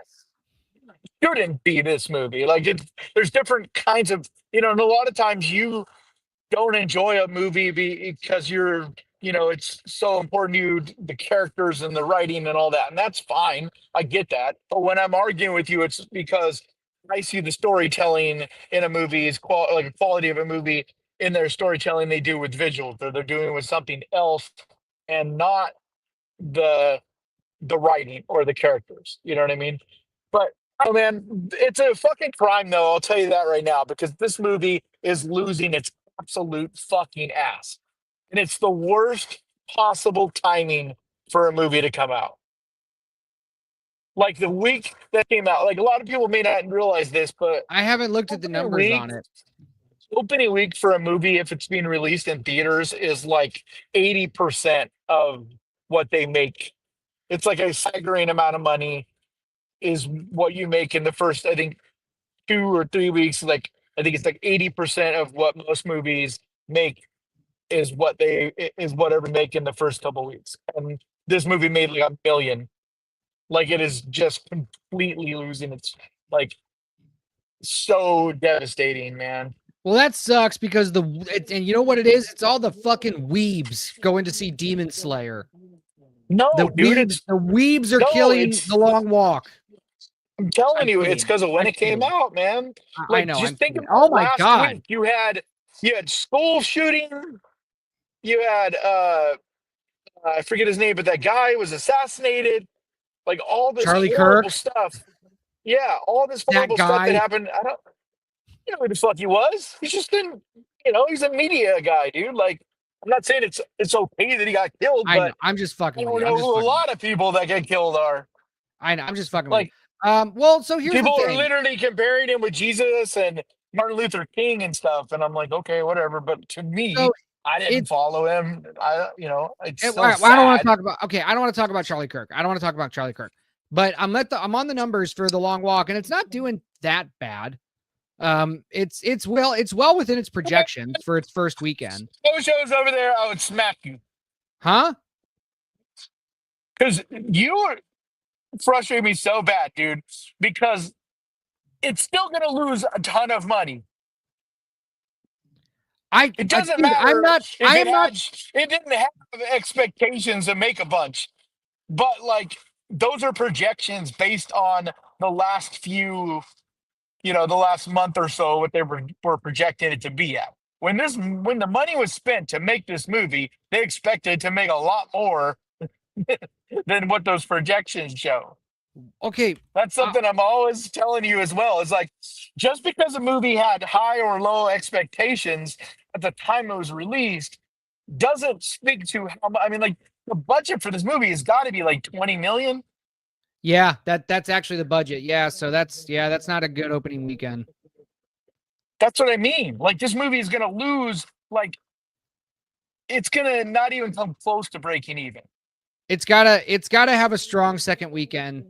shouldn't be this movie. Like there's different kinds of and a lot of times you don't enjoy a movie because it's so important to you, the characters and the writing and all that, and that's fine. I get that, but when I'm arguing with you, it's because I see the storytelling in a movie is like the quality of a movie in their storytelling they do with visuals, or they're doing with something else, and not the writing or the characters. You know what I mean? But oh man, it's a fucking crime though. I'll tell you that right now because this movie is losing its absolute fucking ass, and it's the worst possible timing for a movie to come out. Like the week that came out, like a lot of people may not realize this, but I haven't looked at the opening numbers week, on it. opening week for a movie, if it's being released in theaters, is like 80% of what they make. It's like a staggering amount of money is what you make in the first, I think, 2 or 3 weeks. Like I think it's like 80% of what most movies make is whatever make in the first couple weeks. And this movie made like 1 million. Like it is just completely losing its like so devastating, man. Well, that sucks because and you know what it is? It's all the fucking weebs going to see Demon Slayer. No, dude, it's The weebs are no, killing The it's Long Walk. I'm telling I'm you, it's kidding. because of when I'm it came kidding. out, man. I Like know. I'm just think kidding. Oh about my last god. week. You had school shooting, you had I forget his name, but that guy was assassinated. Like all this Charlie horrible Kirk, stuff. Yeah, all this that horrible stuff that guy. happened. I don't, you know who the fuck he was. He's just been, he's a media guy, dude. Like, I'm not saying it's okay that he got killed, I know. but I'm just I fucking with don't you. I'm know just who a fucking with lot of people that get killed are. you. I know. I'm just fucking with you. Like, Well, so here's the people are thing. literally comparing him with Jesus and Martin Luther King and stuff, and I'm like, okay, whatever. But to me, So I didn't it's follow him. It's all still right, well, I don't want to sad. talk about. Okay, I don't want to talk about Charlie Kirk. I don't want to talk about Charlie Kirk. But I'm on the numbers for the long walk, and it's not doing that bad. It's well within its projections for its first weekend. Those shows over there, I would smack you Huh? because you frustrate me so bad, dude. Because it's still going to lose a ton of money. It doesn't Dude, I'm matter not. if I am not. it didn't have expectations to make a bunch, but like those are projections based on the last few, the last month or so, what they were projecting it to be at. When the money was spent to make this movie, they expected to make a lot more than what those projections show. Okay. That's something I'm always telling you as well. It's like just because a movie had high or low expectations at the time it was released doesn't speak to how much. I mean, like the budget for this movie has got to be like 20 million. Yeah, that's actually the budget. Yeah, so that's not a good opening weekend. That's what I mean. Like this movie is going to lose. Like it's going to not even come close to breaking even. It's gotta have a strong second weekend.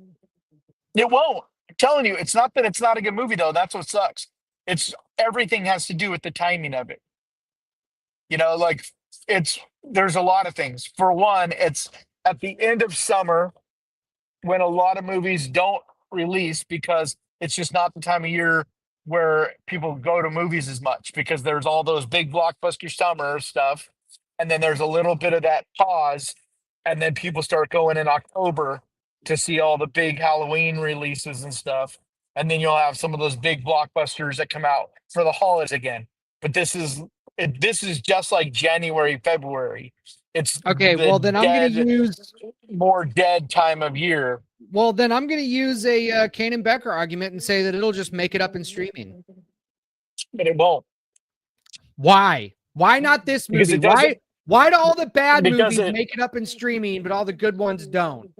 It won't. I'm telling you, it's not that it's not a good movie though. That's what sucks. It's everything has to do with the timing of it. Like there's a lot of things. For one, it's at the end of summer when a lot of movies don't release because it's just not the time of year where people go to movies as much because there's all those big blockbuster summer stuff. And then there's a little bit of that pause. And then people start going in October to see all the big Halloween releases and stuff. And then you'll have some of those big blockbusters that come out for the holidays again. But this is just like January, February. It's Okay, the well then I'm gonna use more dead time of year. a Kanan Becker argument and say that it'll just make it up in streaming. But it won't Why? Why not this because movie? it doesn't Why do all the bad because movies it make it up in streaming, but all the good ones don't?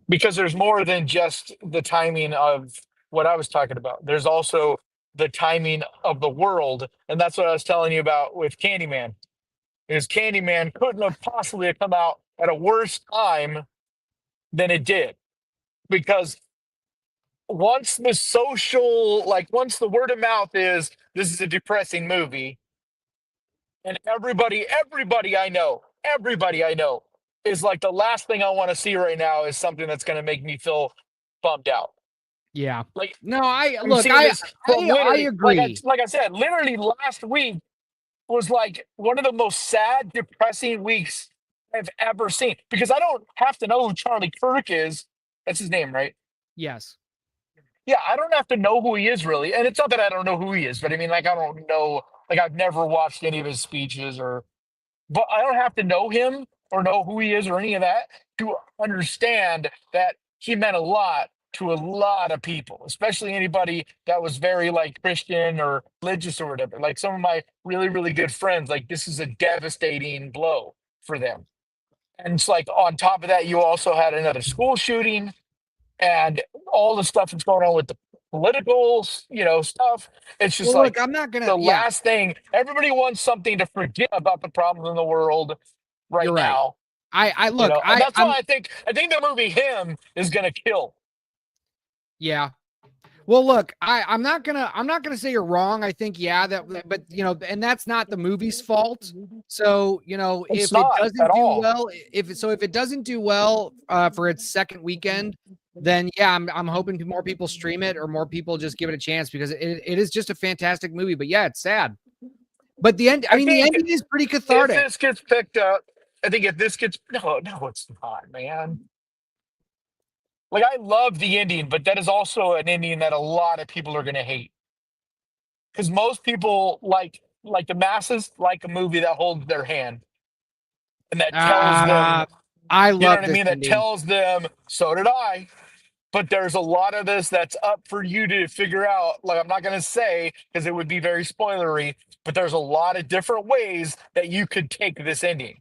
because there's more than just the timing of what I was talking about. There's also the timing of the world, and that's what I was telling you about with Candyman. Is Candyman couldn't have possibly come out at a worse time than it did because once the word of mouth is this is a depressing movie, and everybody I know is like the last thing I want to see right now is something that's going to make me feel bummed out. Yeah. Like No, I I'm look, seeing this from I literally, agree. like I said, literally last week was like one of the most sad, depressing weeks I've ever seen because I don't have to know who Charlie Kirk is. That's his name, right? Yes. Yeah, I don't have to know who he is really. And it's not that I don't know who he is, but I mean, like, I don't know, like, I've never watched any of his speeches but I don't have to know him or know who he is or any of that to understand that he meant a lot to a lot of people, especially anybody that was very like Christian or religious or whatever. Like some of my really, really good friends, like this is a devastating blow for them. And it's like on top of that, you also had another school shooting and all the stuff that's going on with the political, stuff. It's just Well, look, like I'm not gonna. the Yeah, last thing. Everybody wants something to forget about the problems in the world you're right right. now. I look. And that's I'm. why I think the movie Him is gonna kill. Yeah. Well, look, I'm not gonna say you're wrong. I think but and that's not the movie's fault. So It's if it not at doesn't do all. well, if it doesn't do well for its second weekend, then yeah, I'm hoping more people stream it or more people just give it a chance because it is just a fantastic movie. But yeah, it's sad. But the end, I I mean, the think ending is pretty if cathartic. this gets picked up, I think if this gets no, it's not, man. Like I love the ending, but that is also an ending that a lot of people are gonna hate. Because most people like the masses like a movie that holds their hand and that tells Uh, them I You know love what I this mean? That ending. tells them, so did I. But there's a lot of this that's up for you to figure out. Like, I'm not going to say because it would be very spoilery, but there's a lot of different ways that you could take this ending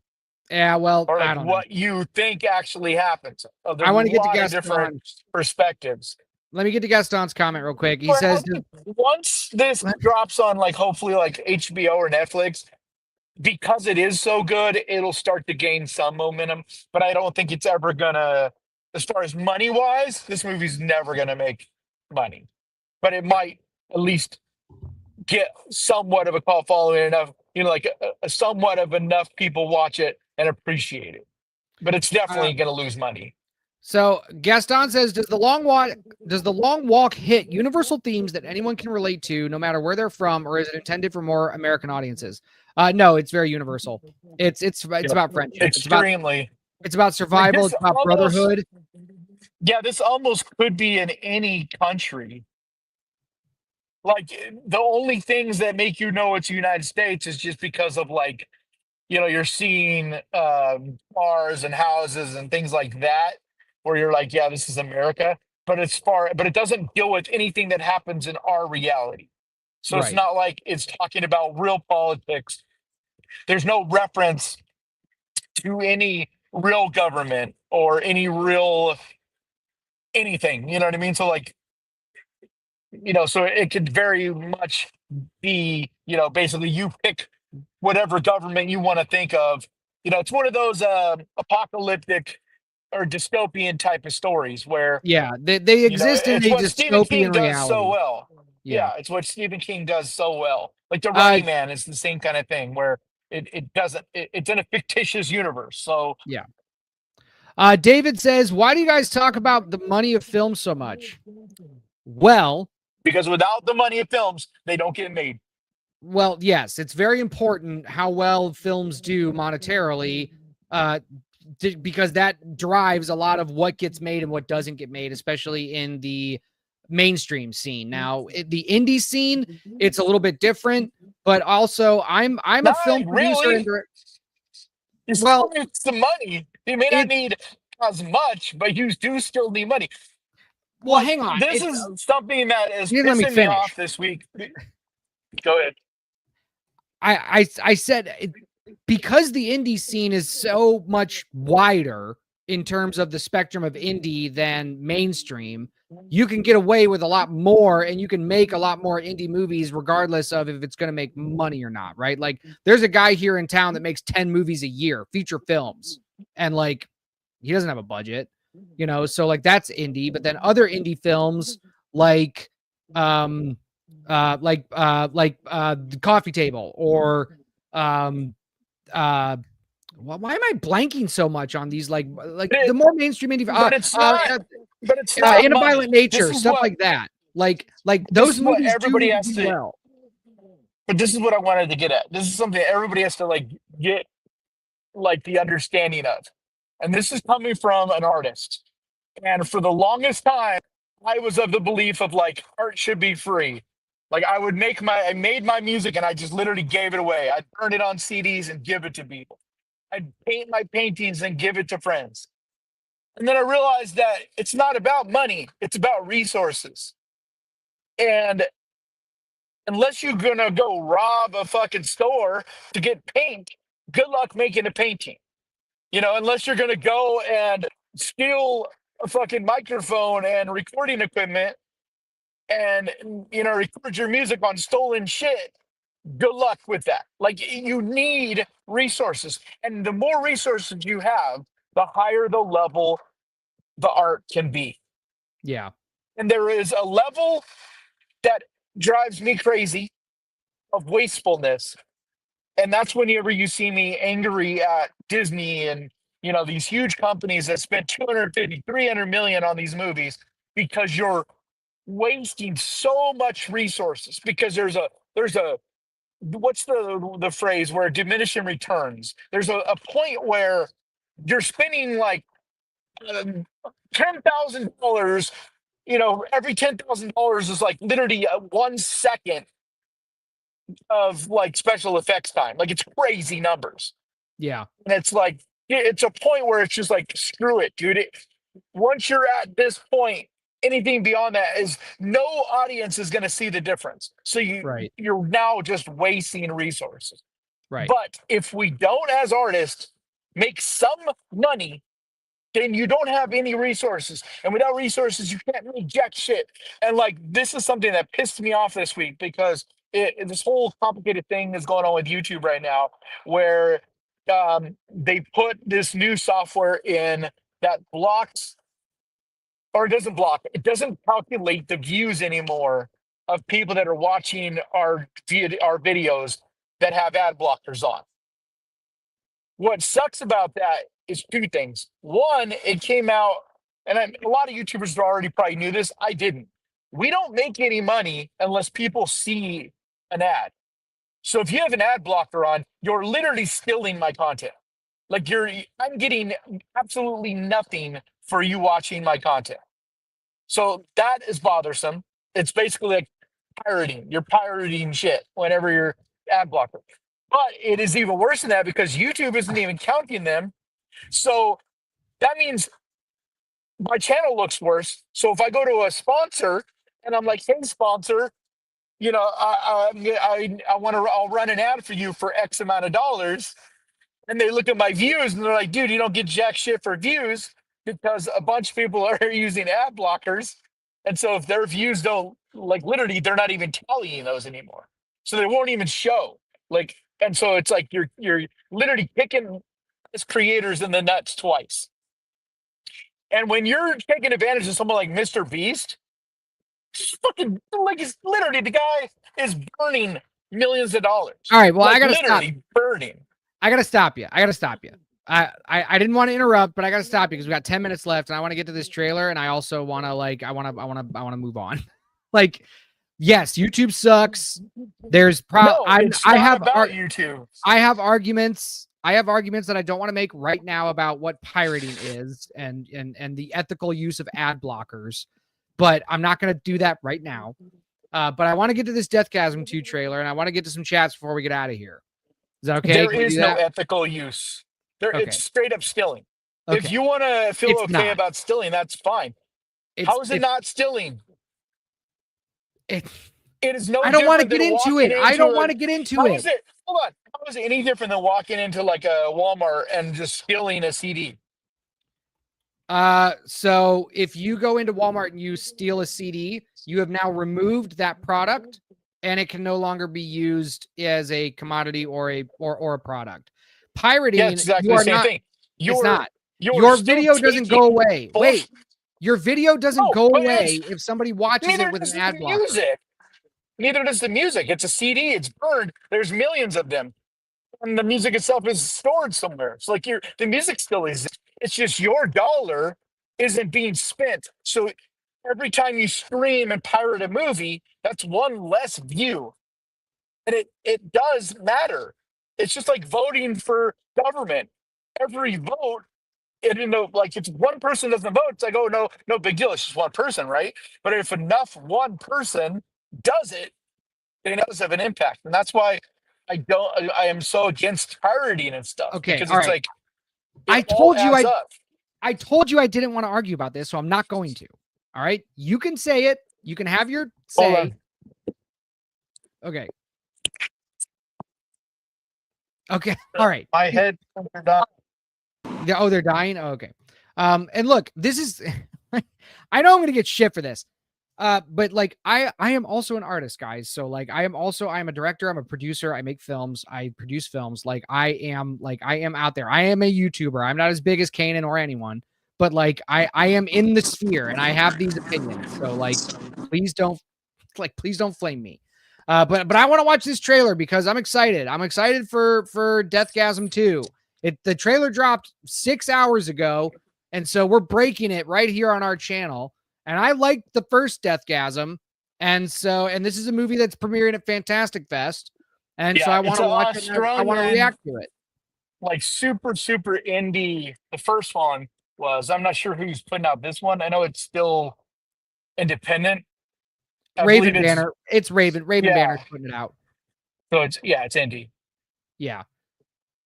Yeah, well, or I like don't know. what you think actually happens. There's I a want to get to lot of different Gaston. perspectives. Let me get to Gaston's comment real quick. He Well, I says, think once this drops on, like, hopefully, like HBO or Netflix, because it is so good, it'll start to gain some momentum. But I don't think it's ever gonna, as far as money wise, this movie's never gonna make money. But it might at least get somewhat of a cult following enough, like a somewhat of enough people watch it and appreciate it. But it's uh, definitely gonna lose money. so Gaston says, does the long walk hit universal themes that anyone can relate to, no matter where they're from, or is it intended for more American audiences? No, it's very universal. It's Yep. about friendship. Extremely. It's about Like survival. this It's about almost, brotherhood. yeah, this almost could be in any country. Like, the only things that make you know it's the United States is just because of, like, you're seeing cars and houses and things like that, where you're like, yeah, this is America. But it doesn't deal with anything that happens in our reality. So it's Right. not like it's talking about real politics. There's no reference to any real government or any real anything. You know what I mean? So, like, so it could very much be, basically you pick whatever government you want to think of. It's one of those apocalyptic or dystopian type of stories where, Yeah, they exist in it's a what Stephen King dystopian does so reality. well. Yeah. Yeah, it's what Stephen King does so well. Like The Uh Running Man is the same kind of thing where it doesn't, it's in a fictitious universe. So, yeah. David says, why do you guys talk about the money of film so much? Well, because without the money of films, they don't get made. yes, it's very important how well films do monetarily, uh, because that drives a lot of what gets made and what doesn't get made, especially in the mainstream scene. Now, the indie scene, it's a little bit different, but also I'm a Not film producer really. and You still well, need some money. You may not it need as much, but you do still need money. well, Like, hang on, this is something that is you didn't let me pissing me finish. off this week. Go ahead. I said because the indie scene is so much wider in terms of the spectrum of indie than mainstream, you can get away with a lot more and you can make a lot more indie movies regardless of if it's going to make money or not, right? Like there's a guy here in town that makes 10 movies a year, feature films, and like he doesn't have a budget, so like that's indie, but then other indie films like um the coffee table or um uh why am I blanking so much on these like the It, more mainstream indie but it's not. But it's not in a violent money. nature stuff like that like This those is what movies everybody do has to. well. But this is what I wanted to get at. This is something everybody has to, like, get, like, the understanding of. And this is coming from an artist. And for the longest time, I was of the belief of, like, art should be free. Like, I made my music and I just literally gave it away. I'd burn it on CDs and give it to people. I'd paint my paintings and give it to friends. And then I realized that it's not about money, it's about resources. And unless you're gonna go rob a fucking store to get paint, good luck making a painting. Unless you're gonna go and steal a fucking microphone and recording equipment and record your music on stolen shit. Good luck with that. Like, you need resources, and the more resources you have, the higher the level the art can be. Yeah. And there is a level that drives me crazy of wastefulness. And that's whenever you see me angry at Disney and, these huge companies that spend 250, 300 million on these movies because you're wasting so much resources because there's a what's the phrase where diminishing returns. There's a point where you're spending like $10,000. Every $10,000 is like literally 1 second of, like, special effects time. Like, it's crazy numbers. Yeah. And it's like, it's a point where it's just like, screw it, dude. Once you're at this point, anything beyond that is no audience is going to see the difference. So Right. you're now just wasting resources. Right. But if we don't, as artists, make some money, then you don't have any resources. And without resources, you can't make jack shit. And like, this is something that pissed me off this week because this whole complicated thing is going on with YouTube right now where they put this new software in that blocks, or it doesn't block, it doesn't calculate the views anymore of people that are watching our videos that have ad blockers on. What sucks about that is two things. One, it came out, and a lot of YouTubers already probably knew this. I didn't. We don't make any money unless people see an ad. So if you have an ad blocker on, you're literally stealing my content. Like I'm getting absolutely nothing for you watching my content. So that is bothersome. It's basically like pirating. You're pirating shit whenever you're ad blocker. But it is even worse than that because YouTube isn't even counting them. So that means my channel looks worse. So if I go to a sponsor and I'm like, hey, sponsor, I'll run an ad for you for X amount of dollars. And they look at my views and they're like, dude, you don't get jack shit for views because a bunch of people are using ad blockers. And so if their views don't, like, literally, they're not even tallying those anymore. So they won't even show. Like, and so it's like you're literally kicking as creators in the nuts twice. And when you're taking advantage of someone like Mr. Beast, fucking like, it's literally, the guy is burning millions of dollars. All right. Well, like, I gotta stop. Burning. I gotta stop you. I didn't want to interrupt, but I gotta stop you because we got 10 minutes left, and I want to get to this trailer, and I also want to I want to move on. Like, yes, YouTube sucks. There's I have about YouTube. I have arguments that I don't want to make right now about what pirating is and the ethical use of ad blockers, but I'm not going to do that right now. But I want to get to this Deathgasm 2 trailer, and I want to get to some chats before we get out of here. Is that okay? There is no ethical use. It's straight up stealing. Okay. If you want to feel about stealing, that's fine. How is it not stealing? It is no. I don't want to get into it. I don't want to get into it. Hold on. How is it any different than walking into like a Walmart and just stealing a CD? So if you go into Walmart and you steal a CD, you have now removed that product, and it can no longer be used as a commodity or a product. Pirating, yeah, exactly the same thing. It's not. Your video doesn't go away. Wait, your video doesn't go away if somebody watches it with an ad blocker. Neither does the music. It's a CD. It's burned. There's millions of them, and the music itself is stored somewhere. It's like the music still exists. It's just your dollar isn't being spent. So every time you stream and pirate a movie, that's one less view. And it does matter. It's just like voting for government. Every vote, like, if one person doesn't vote, it's like, oh, no big deal. It's just one person, right? But if enough one person does it, then it does have an impact. And that's why I am so against pirating and stuff. Okay, because it's like, I told you I didn't want to argue about this, so I'm not going to. All right. You can say it. You can have your say. Okay. Okay. All right. My head. Oh, they're dying. Oh, okay. And look, this is, I know I'm going to get shit for this. But like, I am also an artist, guys. So like, I am a director. I'm a producer. I make films. I produce films. Like I am out there. I am a YouTuber. I'm not as big as Kanan or anyone, but like, I am in the sphere and I have these opinions. So like, please don't flame me. But I want to watch this trailer because I'm excited. I'm excited for Deathgasm 2. The trailer dropped 6 hours ago. And so we're breaking it right here on our channel. And I liked the first Deathgasm. And this is a movie that's premiering at Fantastic Fest. And so I want to watch it. I want to react to it. Like super, super indie. The first one was. I'm not sure who's putting out this one. I know it's still independent. Raven Banner. It's Raven. Raven Banner's putting it out. So it's indie. Yeah.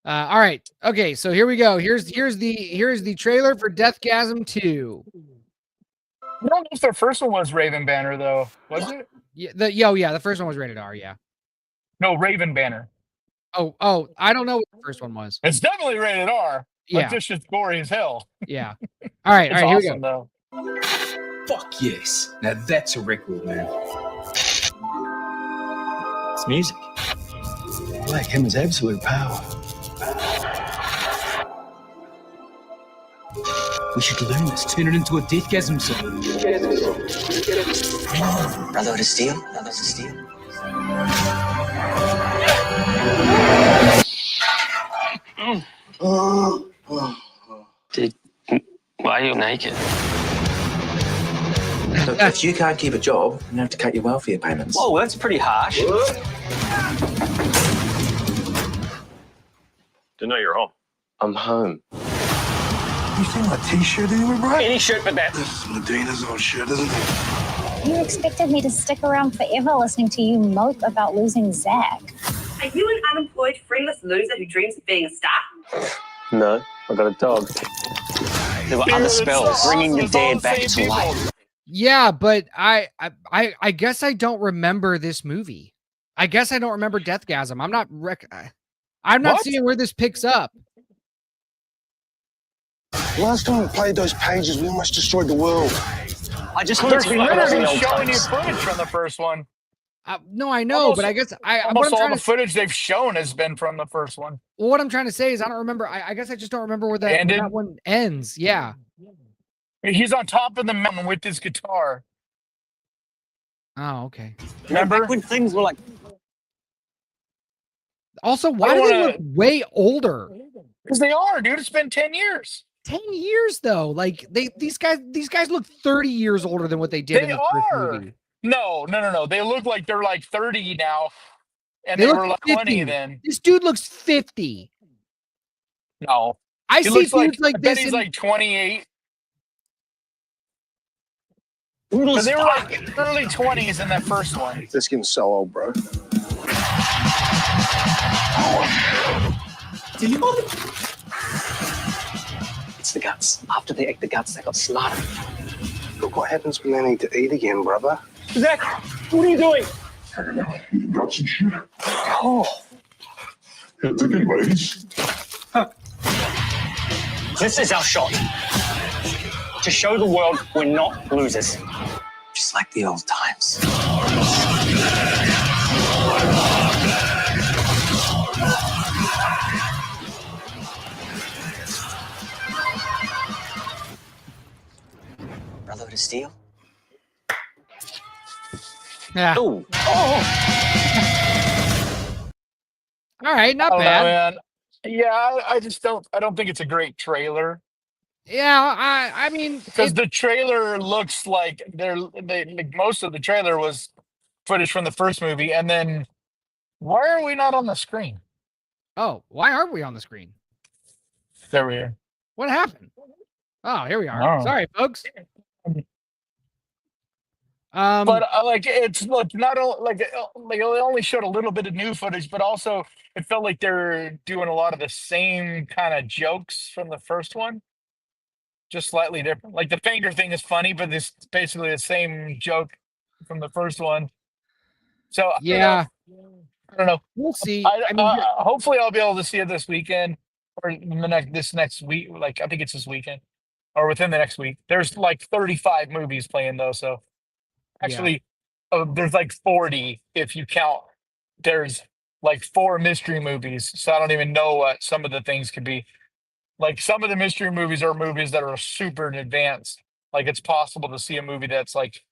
All right. Okay, so here we go. Here's the trailer for Deathgasm 2. I don't know if their first one was Raven Banner though. Was it? Yeah, the first one was rated R, yeah. No, Raven Banner. Oh, I don't know what the first one was. It's definitely rated R. But Yeah. this shit's gory as hell. Yeah. All right, It's here awesome we go. though. Fuck yes. Now that's a record, man. It's music. Black Hammer's absolute power. We should learn this, turn it into a Deathgasm song. Brother to steal, brother to steal. Why are you naked? Look, if you can't keep a job, you have to cut your welfare payments. Whoa, that's pretty harsh. Didn't know you're home. I'm home. You think my t-shirt anywhere, bro? Any shirt but that. This is Medina's old shirt, isn't it? You expected me to stick around forever listening to you mope about losing Zach. Are you an unemployed, friendless loser who dreams of being a star? No, I got a dog. There were other spells bringing the dead back to life. Yeah, but I guess I don't remember this movie. I guess I don't remember Deathgasm. I'm not What? seeing where this picks up. Last time we played those pages, we almost destroyed the world. I just wanted There's to be like those in literally old showing you times. footage from the first one. No, I know, Almost- but I guess what Almost I'm all trying the to footage they've shown has been from the first one. what I'm trying to say is I don't remember. I guess I just don't remember where that Ended? one ends. Yeah. He's on top of the mountain with his guitar. Oh, okay. Remember? When things were like, Also, why I do they wanna- look way older? Because they are, dude. It's been 10 years. 10 years though. Like these guys look 30 years older than what they did in They the first are. movie. No. They look like they're like 30 now. And They they look were like 50. 20 then. This dude looks 50. No. I He see looks dudes like I bet this he's in, like 28. Oodles Because they were fuck. like early 20s in that first one. This game's so old, bro. Do you bother? It's the guts. After they ate the guts, they got smarter. Look what happens when they need to eat again, brother. Zach, what are you doing? Got some shit. Oh, Yeah, take it, ladies. this is our shot. To show the world we're not losers. Just like the old times. Brother to steal? yeah. Ooh. All right, not I don't know, bad. man. Yeah, I just don't. I don't think it's a great trailer Yeah, I mean, because the trailer looks like like most of the trailer was footage from the first movie, and then why are we not on the screen? oh, why aren't we on the screen? There we are. What happened? Oh, here we are. Oh. Sorry, folks. But like it's look not like they only showed a little bit of new footage, but also it felt like they're doing a lot of the same kind of jokes from the first one, just slightly different. Like the finger thing is funny, but it's basically the same joke from the first one. So yeah, I don't know. we'll see. I, I mean, hopefully I'll be able to see it this weekend or in the this next week. Like I think it's this weekend or within the next week. There's like 35 movies playing though, so. Actually, there's like 40 if you count. There's like 4 mystery movies, so I don't even know what some of the things could be. Like some of the mystery movies are movies that are super in advance. Like it's possible to see a movie that's like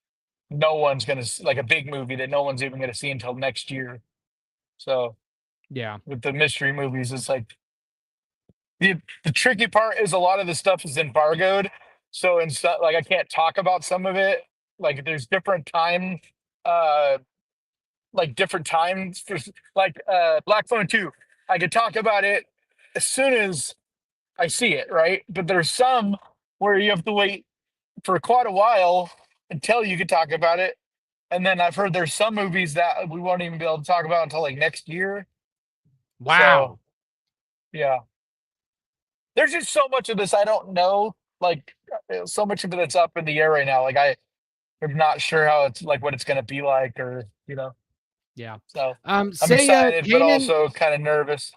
no one's gonna like a big movie that no one's even gonna see until next year. So yeah, with the mystery movies, it's like the tricky part is a lot of the stuff is embargoed. So like I can't talk about some of it. Like there's different time, like different times for like Black Phone 2. I could talk about it as soon as I see it, right? But there's some where you have to wait for quite a while until you can talk about it. And then I've heard there's some movies that we won't even be able to talk about until like next year. wow. Yeah. There's just so much of this I don't know. Like, so much of it that's up in the air right now. Like, I'm not sure how it's like what it's going to be like, or Yeah. So I'm Say, excited, but Kanan, also kind of nervous.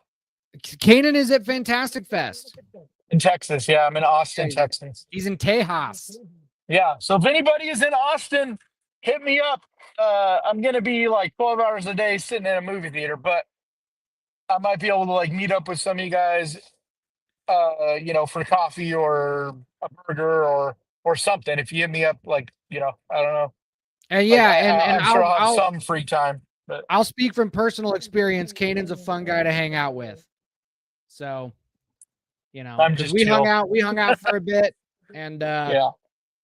Kanan is at Fantastic Fest. In Texas, yeah, I'm in Austin, Okay. Texas. He's in Tejas. Yeah, so if anybody is in Austin, hit me up. I'm gonna be like 12 hours a day sitting in a movie theater, but I might be able to like meet up with some of you guys, for coffee or a burger or something. If you hit me up, like, I don't know. And Like yeah, and I'm sure I'll have I'll some free time. But I'll speak from personal experience. Kanan's a fun guy to hang out with. So, I'm because just we hung chill. out for a bit, and Yeah,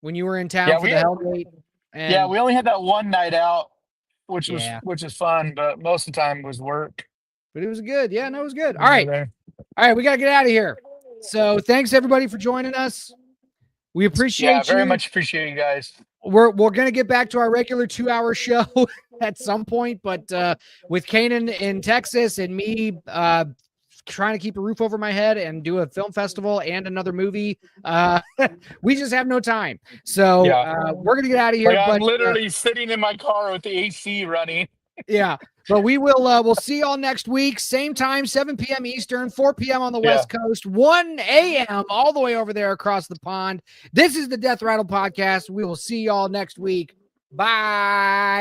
when you were in town yeah, for the Hellgate, and we only had that one night out, which yeah, is fun, but most of the time was work. but it was good. Yeah, no, it was good. when we were there. All right, we gotta get out of here. So thanks everybody for joining us. We Yeah, appreciate very you. much appreciate you guys. We're gonna get back to our regular 2-hour show at some point, but with Kanan in Texas and me trying to keep a roof over my head and do a film festival and another movie, we just have no time. So we're gonna get out of here. Like, I'm but literally sitting in my car with the AC running. yeah, but we will we'll see y'all next week, same time, 7 p.m. Eastern, 4 p.m. on the West Coast, 1 a.m. all the way over there across the pond. This is the Death Rattle Podcast. We will see y'all next week. Bye.